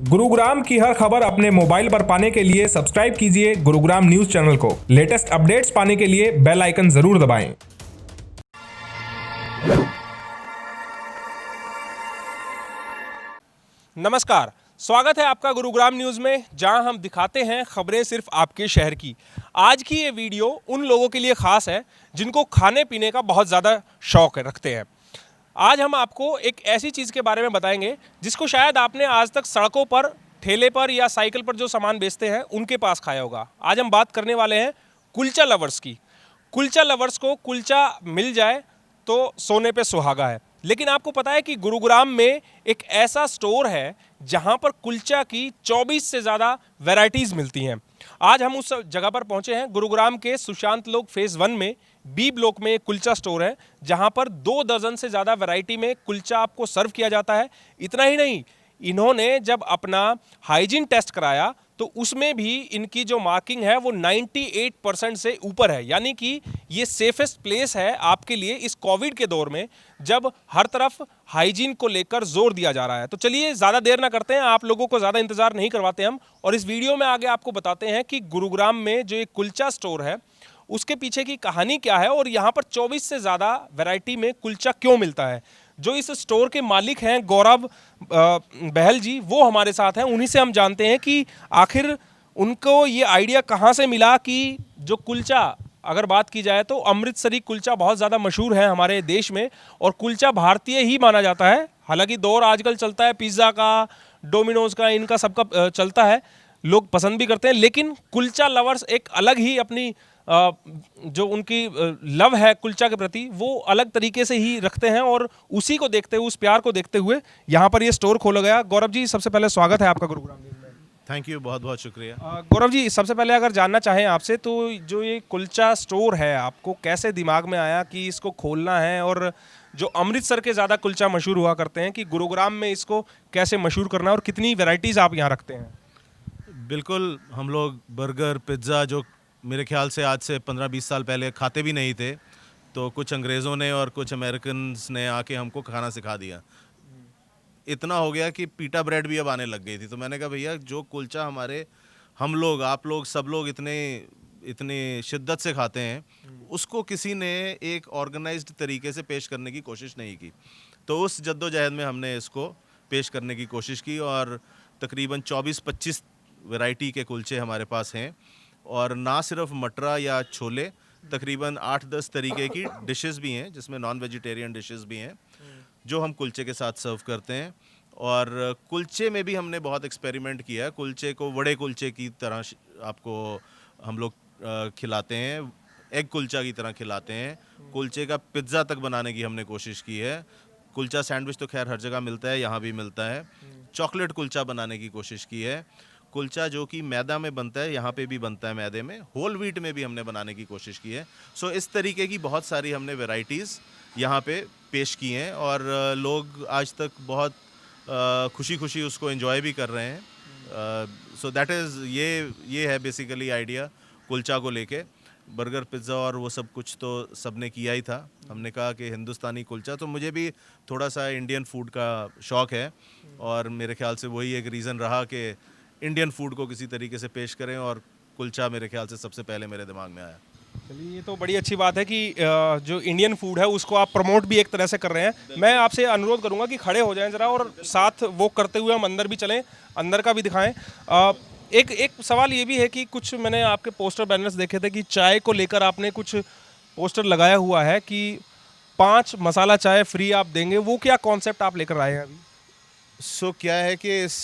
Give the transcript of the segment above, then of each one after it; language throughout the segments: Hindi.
गुरुग्राम की हर खबर अपने मोबाइल पर पाने के लिए सब्सक्राइब कीजिए गुरुग्राम न्यूज चैनल को। लेटेस्ट अपडेट्स पाने के लिए बेल आइकन जरूर दबाएं। नमस्कार, स्वागत है आपका गुरुग्राम न्यूज़ में, जहां हम दिखाते हैं खबरें सिर्फ आपके शहर की। आज की ये वीडियो उन लोगों के लिए खास है जिनको खाने पीने का बहुत ज़्यादा शौक रखते हैं। आज हम आपको एक ऐसी चीज़ के बारे में बताएंगे जिसको शायद आपने आज तक सड़कों पर, ठेले पर या साइकिल पर जो सामान बेचते हैं उनके पास खाया होगा। आज हम बात करने वाले हैं कुलचा लवर्स की। कुलचा लवर्स को कुलचा मिल जाए तो सोने पे सुहागा है। लेकिन आपको पता है कि गुरुग्राम में एक ऐसा स्टोर है जहां पर कुलचा की 24 से ज़्यादा वैरायटीज़ मिलती हैं। आज हम उस जगह पर पहुंचे हैं। गुरुग्राम के सुशांत लोक फेज़ 1 में बी ब्लॉक में एक कुलचा स्टोर है जहां पर 2 दर्जन से ज़्यादा वैरायटी में कुलचा आपको सर्व किया जाता है। इतना ही नहीं, इन्होंने जब अपना हाइजीन टेस्ट कराया तो उसमें भी इनकी जो मार्किंग है वो 98% से ऊपर है। यानी कि ये सेफेस्ट प्लेस है आपके लिए इस कोविड के दौर में, जब हर तरफ हाइजीन को लेकर जोर दिया जा रहा है। तो चलिए ज़्यादा देर ना करते हैं, आप लोगों को ज़्यादा इंतज़ार नहीं करवाते हम, और इस वीडियो में आगे आपको बताते हैं कि गुरुग्राम में जो एक कुलचा स्टोर है उसके पीछे की कहानी क्या है और यहाँ पर 24 से ज़्यादा वैरायटी में कुलचा क्यों मिलता है। जो इस स्टोर के मालिक हैं गौरव बहल जी, वो हमारे साथ हैं। उन्हीं से हम जानते हैं कि आखिर उनको ये आइडिया कहाँ से मिला कि जो कुलचा, अगर बात की जाए तो अमृतसरी कुलचा बहुत ज़्यादा मशहूर है हमारे देश में, और कुलचा भारतीय ही माना जाता है। हालांकि दौर आजकल चलता है पिज़्ज़ा का, डोमिनोज़ का, इनका सबका चलता है, लोग पसंद भी करते हैं। लेकिन कुलचा लवर्स एक अलग ही अपनी जो उनकी लव है कुलचा के प्रति, वो अलग तरीके से ही रखते हैं, और उसी को देखते हुए, उस प्यार को देखते हुए यहाँ पर ये स्टोर खोला गया। गौरव जी, सबसे पहले स्वागत है आपका गुरुग्राम न्यूज़ में। थैंक यू, बहुत बहुत शुक्रिया। गौरव जी, सबसे पहले अगर जानना चाहें आपसे, तो जो ये कुलचा स्टोर है आपको कैसे दिमाग में आया कि इसको खोलना है, और जो अमृतसर के ज़्यादा कुलचा मशहूर हुआ करते हैं कि गुरुग्राम में इसको कैसे मशहूर करना है, और कितनी वेराइटीज़ आप यहाँ रखते हैं? बिल्कुल, हम लोग बर्गर, पिज़्ज़ा, जो मेरे ख्याल से आज से 15-20 साल पहले खाते भी नहीं थे, तो कुछ अंग्रेज़ों ने और कुछ अमेरिकन्स ने आके हमको खाना सिखा दिया। इतना हो गया कि पीटा ब्रेड भी अब आने लग गई थी। तो मैंने कहा भैया, जो कुलचा हमारे हम लोग, आप लोग, सब लोग इतने शिद्दत से खाते हैं, उसको किसी ने एक ऑर्गेनाइज्ड तरीके से पेश करने की कोशिश नहीं की। तो उस जद्दोजहद में हमने इसको पेश करने की कोशिश की, और तकरीबन 24-25 वैरायटी के कुलचे हमारे पास हैं। और ना सिर्फ मटरा या छोले, तकरीबन 8-10 तरीके की डिशेस भी हैं, जिसमें नॉन वेजिटेरियन डिशेस भी हैं, जो हम कुलचे के साथ सर्व करते हैं। और कुलचे में भी हमने बहुत एक्सपेरिमेंट किया है। कुलचे को बड़े कुलचे की तरह आपको हम लोग खिलाते हैं, एग कुलचा की तरह खिलाते हैं। कुलचे का पिज़्ज़ा तक बनाने की हमने कोशिश की है। कुलचा सैंडविच तो खैर हर जगह मिलता है, यहाँ भी मिलता है। चॉकलेट कुलचा बनाने की कोशिश की है। कुलचा जो कि मैदा में बनता है, यहाँ पे भी बनता है मैदे में। होल व्हीट में भी हमने बनाने की कोशिश की है। सो इस तरीके की बहुत सारी हमने वैरायटीज़ यहाँ पे पेश की हैं, और लोग आज तक बहुत खुशी खुशी उसको एंजॉय भी कर रहे हैं। सो दैट इज़ ये है बेसिकली आइडिया कुलचा को लेके। बर्गर, पिज़्ज़ा और वो सब कुछ तो सबने किया ही था। हमने कहा कि हिंदुस्तानी कुलचा, तो मुझे भी थोड़ा सा इंडियन फूड का शौक़ है, और मेरे ख्याल से वही एक रीज़न रहा कि इंडियन फूड को किसी तरीके से पेश करें, और कुलचा मेरे ख्याल से सबसे पहले मेरे दिमाग में आया। चलिए, ये तो बड़ी अच्छी बात है कि जो इंडियन फूड है उसको आप प्रमोट भी एक तरह से कर रहे हैं। मैं आपसे अनुरोध करूंगा कि खड़े हो जाएं ज़रा, और साथ वॉक करते हुए हम अंदर भी चलें, अंदर का भी दिखाएं। एक सवाल ये भी है कि कुछ मैंने आपके पोस्टर बैनर्स देखे थे कि चाय को लेकर आपने कुछ पोस्टर लगाया हुआ है कि 5 मसाला चाय फ्री आप देंगे। वो क्या कॉन्सेप्ट आप लेकर आए हैं अभी? सो क्या है कि इस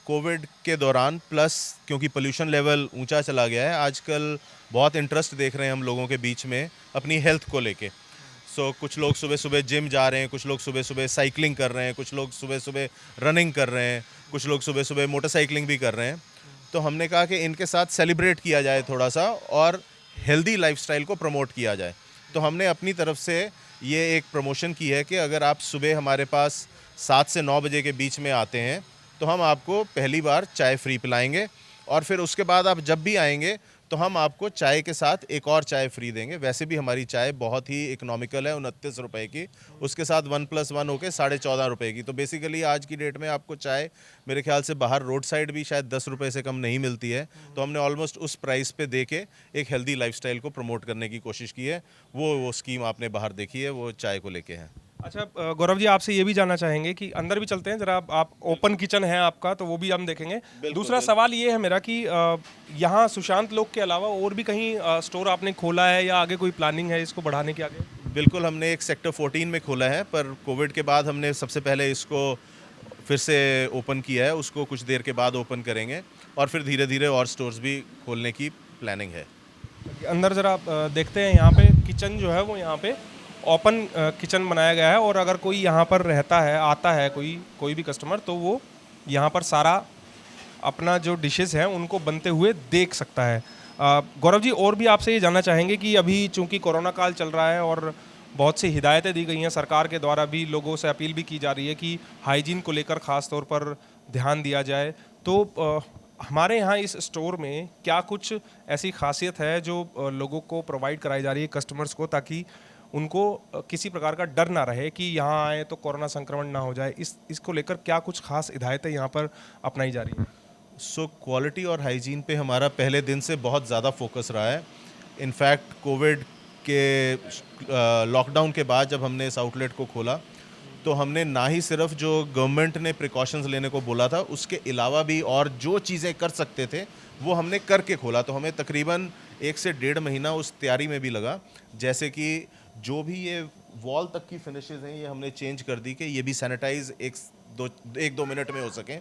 कोविड के दौरान, प्लस क्योंकि पोल्यूशन लेवल ऊंचा चला गया है, आजकल बहुत इंटरेस्ट देख रहे हैं हम लोगों के बीच में अपनी हेल्थ को लेके। सो कुछ लोग सुबह सुबह जिम जा रहे हैं, कुछ लोग सुबह सुबह साइकिलिंग कर रहे हैं, कुछ लोग सुबह सुबह रनिंग कर रहे हैं, कुछ लोग सुबह सुबह मोटरसाइकिलिंग भी कर रहे हैं। तो हमने कहा कि इनके साथ सेलिब्रेट किया जाए थोड़ा सा, और हेल्दी लाइफस्टाइल को प्रमोट किया जाए। तो हमने अपनी तरफ से ये एक प्रमोशन की है कि अगर आप सुबह हमारे पास 7 से 9 बजे के बीच में आते हैं तो हम आपको पहली बार चाय फ्री पिलाएंगे, और फिर उसके बाद आप जब भी आएंगे तो हम आपको चाय के साथ एक और चाय फ्री देंगे। वैसे भी हमारी चाय बहुत ही इकोनॉमिकल है, 29 रुपए की, उसके साथ 1+1 होके 14.5 रुपए की। तो बेसिकली आज की डेट में आपको चाय मेरे ख्याल से बाहर रोड साइड भी शायद 10 रुपए से कम नहीं मिलती है। तो हमने ऑलमोस्ट उस प्राइस पे दे के एक हेल्दी लाइफस्टाइल को प्रमोट करने की कोशिश की है। वो स्कीम आपने बाहर देखी है, वो चाय को लेके है। अच्छा गौरव जी, आपसे ये भी जानना चाहेंगे कि अंदर भी चलते हैं जरा। आप ओपन किचन है आपका, तो वो भी हम देखेंगे। दूसरा सवाल ये है मेरा कि यहाँ सुशांत लोक के अलावा और भी कहीं स्टोर आपने खोला है या आगे कोई प्लानिंग है इसको बढ़ाने की आगे? बिल्कुल, हमने एक सेक्टर 14 में खोला है, पर कोविड के बाद हमने सबसे पहले इसको फिर से ओपन किया है। उसको कुछ देर के बाद ओपन करेंगे और फिर धीरे धीरे और स्टोर्स भी खोलने की प्लानिंग है। अंदर जरा देखते हैं। यहाँ पे किचन जो है वो यहाँ पे ओपन किचन बनाया गया है, और अगर कोई यहाँ पर रहता है, आता है कोई भी कस्टमर, तो वो यहाँ पर सारा अपना जो डिशेस हैं उनको बनते हुए देख सकता है। गौरव जी, और भी आपसे ये जानना चाहेंगे कि अभी चूंकि कोरोना काल चल रहा है और बहुत सी हिदायतें दी गई हैं सरकार के द्वारा, भी लोगों से अपील भी की जा रही है कि हाइजीन को लेकर ख़ास तौर पर ध्यान दिया जाए, तो हमारे यहाँ इस स्टोर में क्या कुछ ऐसी खासियत है जो लोगों को प्रोवाइड कराई जा रही है, कस्टमर्स को, ताकि उनको किसी प्रकार का डर ना रहे कि यहाँ आए तो कोरोना संक्रमण ना हो जाए? इसको लेकर क्या कुछ खास हिदायतें यहाँ पर अपनाई जा रही हैं? सो क्वालिटी और हाइजीन पे हमारा पहले दिन से बहुत ज़्यादा फोकस रहा है। इनफैक्ट कोविड के लॉकडाउन के बाद जब हमने इस आउटलेट को खोला, तो हमने ना ही सिर्फ जो गवर्नमेंट ने प्रिकॉशंस लेने को बोला था, उसके अलावा भी और जो चीज़ें कर सकते थे वो हमने करके खोला। तो हमें तकरीबन 1 से 1.5 महीना उस तैयारी में भी लगा। जैसे कि जो भी ये वॉल तक की फिनिशेस हैं, ये हमने चेंज कर दी कि ये भी सैनिटाइज 1-2 मिनट में हो सकें।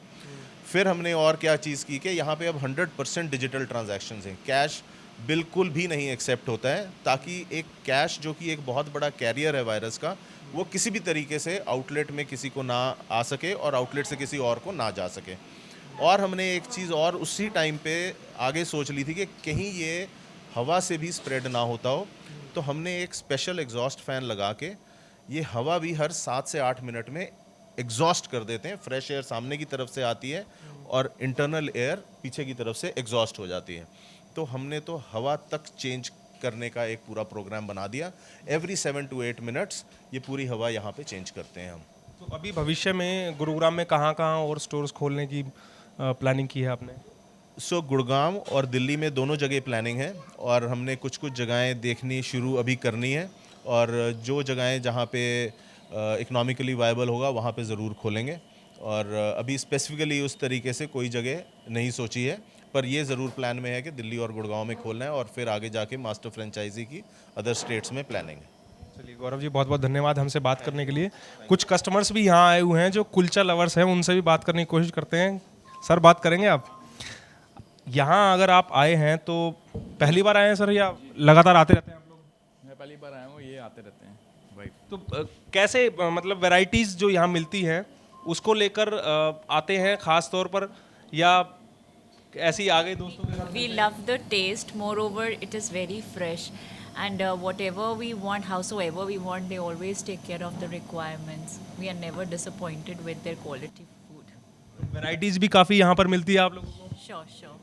फिर हमने और क्या चीज़ की कि यहाँ पे अब 100% डिजिटल ट्रांजैक्शंस हैं। कैश बिल्कुल भी नहीं एक्सेप्ट होता है, ताकि एक कैश जो कि एक बहुत बड़ा कैरियर है वायरस का, वो किसी भी तरीके से आउटलेट में किसी को ना आ सके और आउटलेट से किसी और को ना जा सके। और हमने एक चीज़ और उसी टाइम पे आगे सोच ली थी कि कहीं ये हवा से भी स्प्रेड ना होता हो, तो हमने एक स्पेशल एग्जॉस्ट फैन लगा के ये हवा भी हर 7 से 8 मिनट में एग्जॉस्ट कर देते हैं। फ्रेश एयर सामने की तरफ से आती है और इंटरनल एयर पीछे की तरफ से एग्जॉस्ट हो जाती है। तो हमने तो हवा तक चेंज करने का एक पूरा प्रोग्राम बना दिया। एवरी 7 to 8 मिनट्स ये पूरी हवा यहाँ पे चेंज करते हैं हम। तो अभी भविष्य में गुरुग्राम में कहाँ और स्टोर्स खोलने की प्लानिंग की है आपने? सो गुड़गांव और दिल्ली में दोनों जगह प्लानिंग है, और हमने कुछ जगहें देखनी शुरू अभी करनी है, और जो जगहें जहाँ पे इकोनॉमिकली वायबल होगा वहाँ पे ज़रूर खोलेंगे। और अभी स्पेसिफिकली उस तरीके से कोई जगह नहीं सोची है, पर ये ज़रूर प्लान में है कि दिल्ली और गुड़गांव में खोलना है, और फिर आगे जाके मास्टर फ्रेंचाइजी की अदर स्टेट्स में प्लानिंग है। चलिए गौरव जी, बहुत बहुत धन्यवाद हमसे बात करने के लिए। कुछ कस्टमर्स भी यहाँ आए हुए हैं जो कुलचा लवर्स हैं, उनसे भी बात करने की कोशिश करते हैं। सर, बात करेंगे आप? यहाँ अगर आप आए हैं तो पहली बार आए हैं सर, या लगातार आते रहते हैं आप लोग? मैं पहली बार आया हूँ, ये आते रहते हैं भाई। तो कैसे मतलब वैरायटीज़ जो यहाँ मिलती हैं उसको लेकर आते हैं ख़ास तौर पर, या ऐसे ही आ गए दोस्तों के साथ? We love the taste. Moreover, it is very fresh, and whatever we want, howsoever we want, they always take care of the requirements. We are never disappointed with their quality food. Varieties भी काफ़ी यहाँ पर मिलती है आप लोगों को? Sure.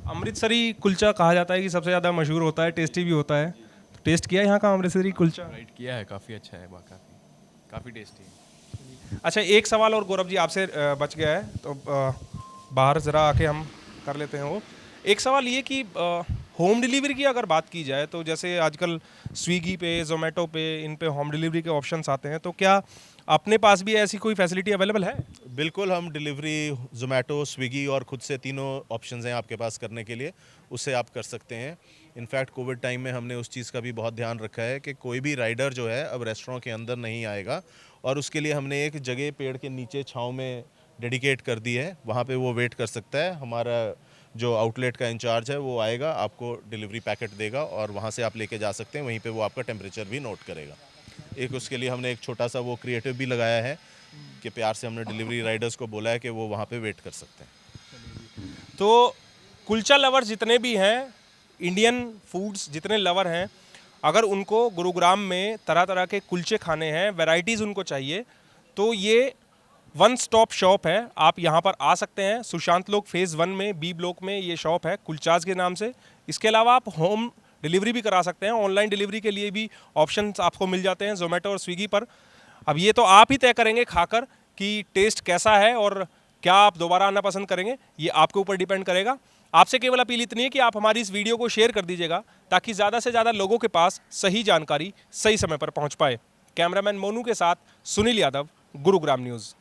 अमृतसरी कुलचा कहा जाता है कि सबसे ज़्यादा मशहूर होता है, टेस्टी भी होता है। तो टेस्ट किया है यहाँ का अमृतसरी कुलचा? राइट किया है, काफ़ी अच्छा है, काफ़ी टेस्टी है। अच्छा, एक सवाल और गौरव जी आपसे बच गया है, तो बाहर ज़रा आके हम कर लेते हैं वो। एक सवाल ये कि होम डिलीवरी की अगर बात की जाए, तो जैसे आजकल स्विगी पे, जोमेटो पे, इन पे होम डिलीवरी के ऑप्शंस आते हैं, तो क्या अपने पास भी ऐसी कोई फैसिलिटी अवेलेबल है? बिल्कुल, हम डिलीवरी जोमेटो, स्विगी और खुद से तीनों ऑप्शंस हैं आपके पास करने के लिए, उससे आप कर सकते हैं। इनफैक्ट कोविड टाइम में हमने उस चीज़ का भी बहुत ध्यान रखा है कि कोई भी राइडर जो है अब रेस्टोरेंट के अंदर नहीं आएगा, और उसके लिए हमने एक जगह पेड़ के नीचे छाँव में डेडिकेट कर दी है। वहाँ पे वो वेट कर सकता है। हमारा जो आउटलेट का इंचार्ज है वो आएगा, आपको डिलीवरी पैकेट देगा, और वहाँ से आप लेके जा सकते हैं। वहीं पे वो आपका टेम्परेचर भी नोट करेगा। एक उसके लिए हमने एक छोटा सा वो क्रिएटिव भी लगाया है कि प्यार से हमने डिलीवरी राइडर्स को बोला है कि वो वहाँ पे वेट कर सकते हैं। तो कुलचा लवर्स जितने भी हैं, इंडियन फूड्स जितने लवर हैं, अगर उनको गुरुग्राम में तरह तरह के कुलचे खाने हैं, वैरायटीज़ उनको चाहिए, तो ये वन स्टॉप शॉप है, आप यहाँ पर आ सकते हैं। सुशांत लोक फेज़ 1 में बी ब्लॉक में ये शॉप है कुलचाज के नाम से। इसके अलावा आप होम डिलीवरी भी करा सकते हैं, ऑनलाइन डिलीवरी के लिए भी ऑप्शंस आपको मिल जाते हैं जोमेटो और स्विगी पर। अब ये तो आप ही तय करेंगे खाकर कि टेस्ट कैसा है और क्या आप दोबारा आना पसंद करेंगे, ये आपके ऊपर डिपेंड करेगा। आपसे केवल अपील इतनी है कि आप हमारी इस वीडियो को शेयर कर दीजिएगा ताकि ज़्यादा से ज़्यादा लोगों के पास सही जानकारी सही समय पर पहुंच पाए। कैमरामैन मोनू के साथ सुनील यादव, गुरुग्राम न्यूज़।